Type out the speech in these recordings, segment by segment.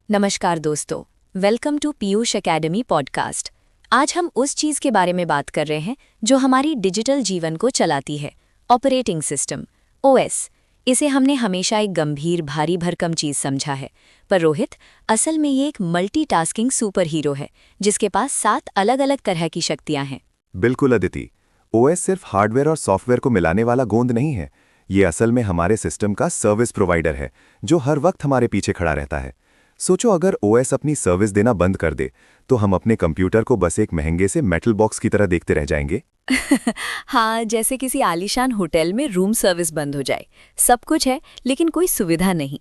नमस्कार दोस्तों, welcome to Piyush academy podcast. आज हम उस चीज़ के बारे में बात कर रहे हैं जो हमारी डिजिटल जीवन को चलाती है, ऑपरेटिंग सिस्टम, ओएस। इसे हमने हमेशा एक गंभीर, भारी भरकम चीज़ समझा है, पर रोहित, असल में ये एक मल्टीटास्किंग सुपर हीरो है जिसके पास 7 अलग-अलग तरह की शक्तियाँ हैं। बिल्कुल अदिति, ओएस सिर्फ हार्डवेयर और सॉफ्टवेयर को मिलाने वाला गोंद नहीं है। ये असल में हमारे सिस्टम का सर्विस प्रोवाइडर है जो हर वक्त हमारे पीछे खड़ा रहता है। सोचो, अगर ओएस अपनी सर्विस देना बंद कर दे तो हम अपने कंप्यूटर को बस एक महंगे से मेटल बॉक्स की तरह देखते रह जाएंगे। हाँ, जैसे किसी आलीशान होटल में रूम सर्विस बंद हो जाए। सब कुछ है लेकिन कोई सुविधा नहीं।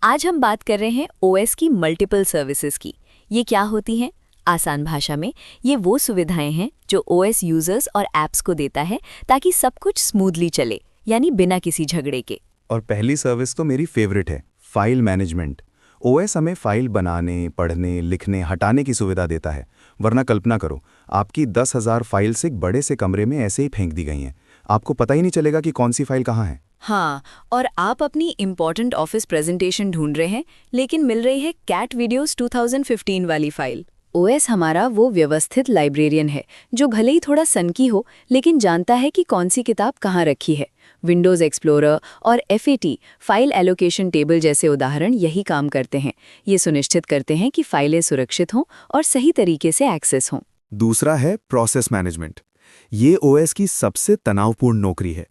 आज हम बात कर रहे हैं ओएस की मल्टीपल सर्विसेज की। ये क्या होती हैं? आसान भाषा में ये वो सुविधाएं हैं जो ओएस यूजर्स और ऐप्स को देता है ताकि सब कुछ स्मूथली चले, यानी बिना किसी झगड़े के। और पहली सर्विस तो मेरी फेवरेट है, फाइल मैनेजमेंट। ओएस हमें फाइल बनाने, पढ़ने, लिखने, हटाने की सुविधा देता है। वरना कल्पना करो, आपकी 10,000 फाइल्स एक बड़े से कमरे में ऐसे ही फेंक दी गई हैं। आपको पता ही नहीं चलेगा कि कौन सी फाइल कहाँ है। हाँ, और आप अपनी इम्पोर्टेंट ऑफिस प्रेजेंटेशन ढूंढ रहे हैं लेकिन मिल रही है कैट वीडियोस 2015 वाली फाइल। ओएस हमारा वो व्यवस्थित लाइब्रेरियन है जो भले ही थोड़ा सनकी हो लेकिन जानता है कि कौन सी किताब कहाँ रखी है। विंडोज़ एक्सप्लोरर और एफएटी फाइल एलोकेशन टेबल जैसे उदाहरण यही काम करते हैं। ये सुनिश्चित करते हैं कि फाइलें सुरक्षित हों और सही तरीके से एक्सेस हों। दूसरा है प्रोसेस मैनेजमेंट। ये ओएस की सबसे तनावपूर्ण नौकरी है।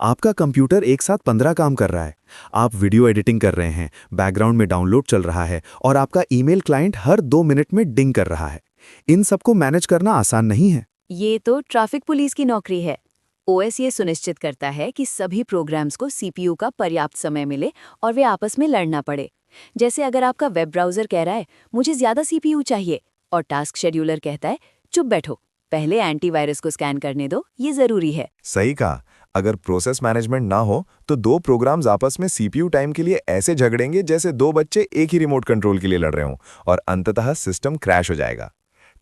आपका कंप्यूटर एक साथ 15 काम कर रहा है। आप वीडियो एडिटिंग कर रहे हैं, बैकग्राउंड में डाउनलोड चल रहा है और आपका ईमेल क्लाइंट हर 2 मिनट में डिंग कर रहा है। इन सबको मैनेज करना आसान नहीं है। ये तो ट्रैफिक पुलिस की नौकरी है। ओएस ये सुनिश्चित करता है कि सभी प्रोग्राम्स को सीपीयू का पर्याप्त समय मिले और वे आपस में लड़ना पड़े। जैसे अगर आपका वेब ब्राउज़र कह रहा है मुझे ज़्यादा सीपीयू चाहिए और टास्क शेड्यूलर कहता है चुप बैठो, पहले एंटीवायरस को स्कैन करने दो, ये ज़रूरी है। सही कहा। अगर प्रोसेस मैनेजमेंट ना हो तो दो प्रोग्राम्स आपस में सीपीयू टाइम के लिए ऐसे झगड़ेंगे जैसे दो बच्चे एक ही रिमोट कंट्रोल के लिए लड़ रहे हों, और अंततः सिस्टम क्रैश हो जाएगा।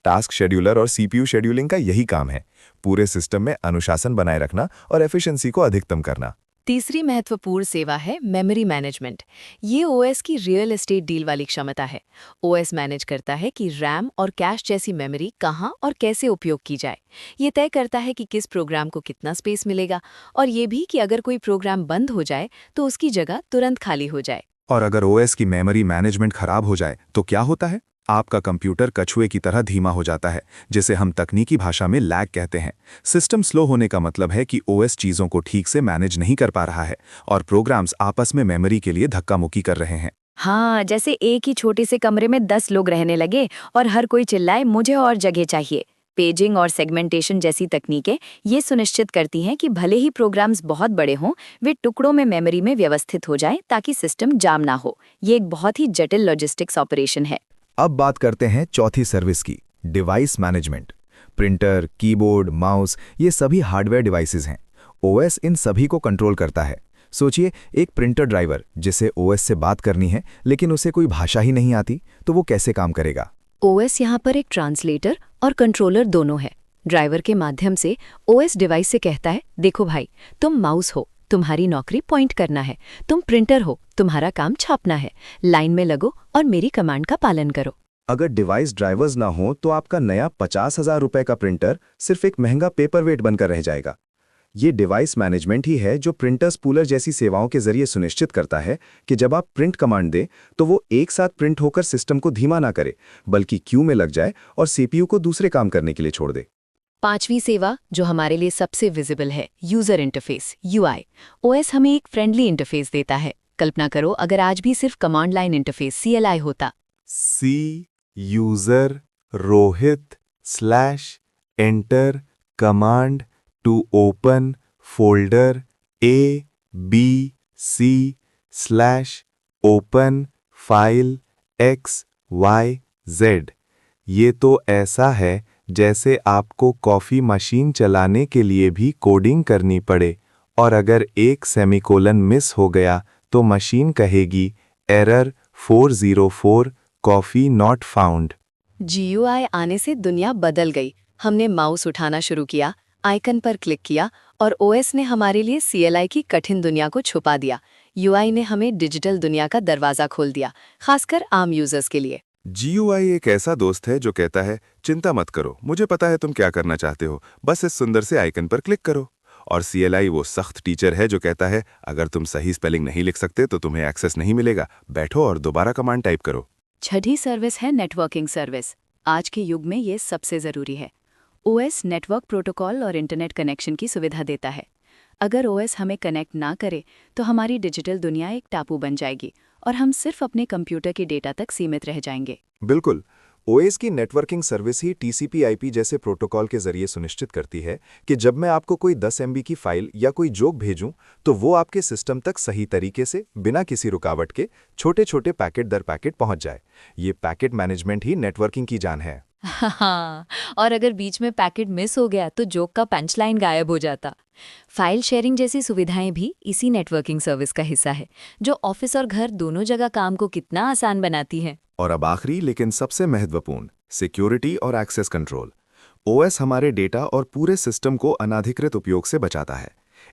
टास्क शेड्यूलर और सीपीयू शेड्यूलिंग का यही काम है, पूरे सिस्टम में अनुशासन बनाए रखना और एफिशिएंसी को अधिकतम करना। तीसरी महत्वपूर्ण सेवा है मेमोरी मैनेजमेंट। ये ओएस की रियल एस्टेट डील वाली क्षमता है। ओएस मैनेज करता है कि रैम और कैश जैसी मेमोरी कहाँ और कैसे उपयोग की जाए। ये तय करता है कि किस प्रोग्राम को कितना स्पेस मिलेगा और ये भी कि अगर कोई प्रोग्राम बंद हो जाए तो उसकी जगह तुरंत खाली हो जाए। और अगर ओएस की मेमोरी मैनेजमेंट खराब हो जाए तो क्या होता है? आपका कंप्यूटर कछुए की तरह धीमा हो जाता है, जिसे हम तकनीकी भाषा में लैग कहते हैं। सिस्टम स्लो होने का मतलब है कि ओएस चीज़ों को ठीक से मैनेज नहीं कर पा रहा है और प्रोग्राम्स आपस में मेमोरी के लिए धक्का मुक्की कर रहे हैं। हाँ, जैसे एक ही छोटे से कमरे में 10 लोग रहने लगे और हर कोई चिल्लाए मुझे और जगह चाहिए। पेजिंग और सेगमेंटेशन जैसी तकनीकें ये सुनिश्चित करती हैं कि भले ही प्रोग्राम्स बहुत बड़े हों, वे टुकड़ों में मेमोरी में व्यवस्थित हो जाएं ताकि सिस्टम जाम ना हो। ये एक बहुत ही जटिल लॉजिस्टिक्स ऑपरेशन है। अब बात करते हैं चौथी सर्विस की, device management. Printer, keyboard, mouse, ये सभी हार्डवेयर डिवाइसेस हैं। ओएस इन सभी को कंट्रोल करता है। सोचिए, एक प्रिंटर ड्राइवर जिसे ओएस से बात करनी है लेकिन उसे कोई भाषा ही नहीं आती, तो वो कैसे काम करेगा? ओएस यहाँ पर एक ट्रांसलेटर और कंट्रोलर दोनों है। ड्राइवर के माध्यम से ओएस डिवाइस से कहता है, देखो भाई, तुम माउस हो, तुम्हारी नौकरी पॉइंट करना है। तुम प्रिंटर हो, तुम्हारा काम छापना है। लाइन में लगो और मेरी कमांड का पालन करो। अगर डिवाइस ड्राइवर्स ना हो तो आपका नया 50,000 रुपए का प्रिंटर सिर्फ एक महंगा पेपरवेट बनकर रह जाएगा। ये डिवाइस मैनेजमेंट ही है जो प्रिंटर स्पूलर जैसी सेवाओं के जरिए सुनिश्चित करता है कि जब आप प्रिंट कमांड दें तो वो एक साथ प्रिंट होकर सिस्टम को धीमा ना करे, बल्कि क्यू में लग जाए और सीपीयू को दूसरे काम करने के लिए छोड़ दे। पांचवी सेवा जो हमारे लिए सबसे विजिबल है, यूजर इंटरफेस, यूआई। ओएस हमें एक फ्रेंडली इंटरफेस देता है। कल्पना करो अगर आज भी सिर्फ कमांड लाइन इंटरफेस सीएलआई होता। C user Rohit / enter command to open folder ABC / open file XYZ। ये तो ऐसा है जैसे आपको कॉफ़ी मशीन चलाने के लिए भी कोडिंग करनी पड़े और अगर एक सेमीकोलन मिस हो गया तो मशीन कहेगी error 404 coffee not found. GUI आने से दुनिया बदल गई। हमने माउस उठाना शुरू किया, आइकन पर क्लिक किया और ओएस ने हमारे लिए सीएलआई की कठिन दुनिया को छुपा दिया। यूआई ने हमें डिजिटल दुनिया का दरवाजा खोल दिया, खासकर आम यूजर्स के लिए। GUI एक ऐसा दोस्त है जो कहता है, चिंता मत करो, मुझे पता है तुम क्या करना चाहते हो, बस इस सुंदर से आइकन पर क्लिक करो। और CLI वो सख्त टीचर है जो कहता है, अगर तुम सही स्पेलिंग नहीं लिख सकते तो तुम्हें एक्सेस नहीं मिलेगा, बैठो और दोबारा कमांड टाइप करो। छठी सर्विस है नेटवर्किंग सर्विस। आज के युग में ये सबसे ज़रूरी है। OS नेटवर्क प्रोटोकॉल और इंटरनेट कनेक्शन की सुविधा देता है। अगर OS हमें कनेक्ट ना करे तो हमारी डिजिटल दुनिया एक टापू बन जाएगी और हम सिर्फ अपने कंप्यूटर के डेटा तक सीमित रह जाएंगे। बिल्कुल, OS की नेटवर्किंग सर्विस ही TCP/IP जैसे प्रोटोकॉल के जरिए सुनिश्चित करती है कि जब मैं आपको कोई 10 MB की फाइल या कोई जोक भेजूं तो वो आपके सिस्टम तक सही तरीके से बिना किसी रुकावट के छोटे-छोटे पैकेट दर पैकेट पहुंच जाए। ये पैकेट मैनेजमेंट ही नेटवर्किंग की जान है। हाँ, और अगर बीच में पैकेट मिस हो गया तो जोक का पंचलाइन गायब हो जाता। फाइल शेयरिंग जैसी सुविधाएं भी इसी नेटवर्किंग सर्विस का हिस्सा है, जो ऑफिस और घर दोनों जगह काम को कितना आसान बनाती है। और अब आखिरी लेकिन सबसे महत्वपूर्ण, सिक्योरिटी और एक्सेस कंट्रोल। OS हमारे डेटा और पूरे सिस्टम को अनाधिकृत उपयोग से बचाता है।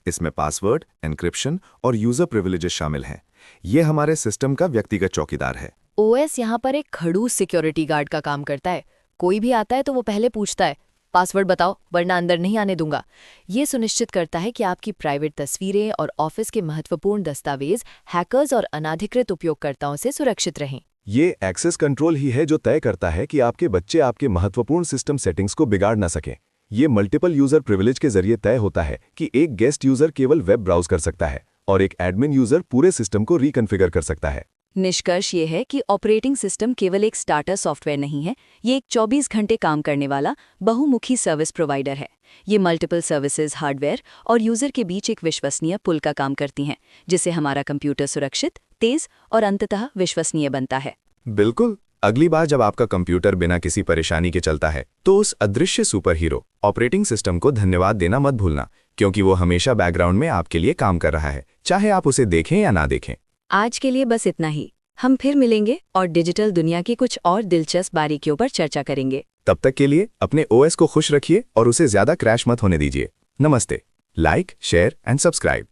इसमें पासवर्ड, एन्क्रिप्शन और यूजर प्रिविलेजेस शामिल हैं। ये हमारे सिस्टम का व्यक्तिगत चौकीदार है। OS यहाँ पर एक खड़ूस सिक्योरिटी गार्ड का काम करता है। कोई भी आता है तो वो पहले पूछता है, पासवर्ड बताओ वरना अंदर नहीं आने दूंगा। ये सुनिश्चित करता है कि आपकी प्राइवेट तस्वीरें और ऑफिस के महत्वपूर्ण दस्तावेज हैकर्स और अनाधिकृत उपयोगकर्ताओं से सुरक्षित रहें। ये एक्सेस कंट्रोल ही है जो तय करता है कि आपके बच्चे आपके महत्वपूर्ण सिस्टम सेटिंग्स को बिगाड़ ना सकें। ये मल्टीपल यूजर प्रिविलेज के जरिए तय होता है कि एक गेस्ट यूजर केवल वेब ब्राउज कर सकता है और एक एडमिन यूजर पूरे सिस्टम को रिकॉन्फ़िगर कर सकता है। निष्कर्ष ये है कि ऑपरेटिंग सिस्टम केवल एक स्टार्टर सॉफ्टवेयर नहीं है, ये एक 24 घंटे काम करने वाला बहुमुखी सर्विस प्रोवाइडर है। ये मल्टीपल सर्विसेज, हार्डवेयर और यूजर के बीच एक विश्वसनीय पुल का काम करती हैं, जिससे हमारा कंप्यूटर सुरक्षित, तेज और अंततः विश्वसनीय बनता है। बिल्कुल, अगली बार जब आपका कंप्यूटर बिना किसी परेशानी के चलता है तो उस अदृश्य सुपर हीरो ऑपरेटिंग सिस्टम को धन्यवाद देना मत भूलना, क्योंकि वो हमेशा बैकग्राउंड में आपके लिए काम कर रहा है, चाहे आप उसे देखें या ना देखें। आज के लिए बस इतना ही। हम फिर मिलेंगे और डिजिटल दुनिया की कुछ और दिलचस्प बारीकियों पर चर्चा करेंगे। तब तक के लिए अपने OS को खुश रखिए और उसे ज्यादा क्रैश मत होने दीजिए। नमस्ते। Like, share and subscribe.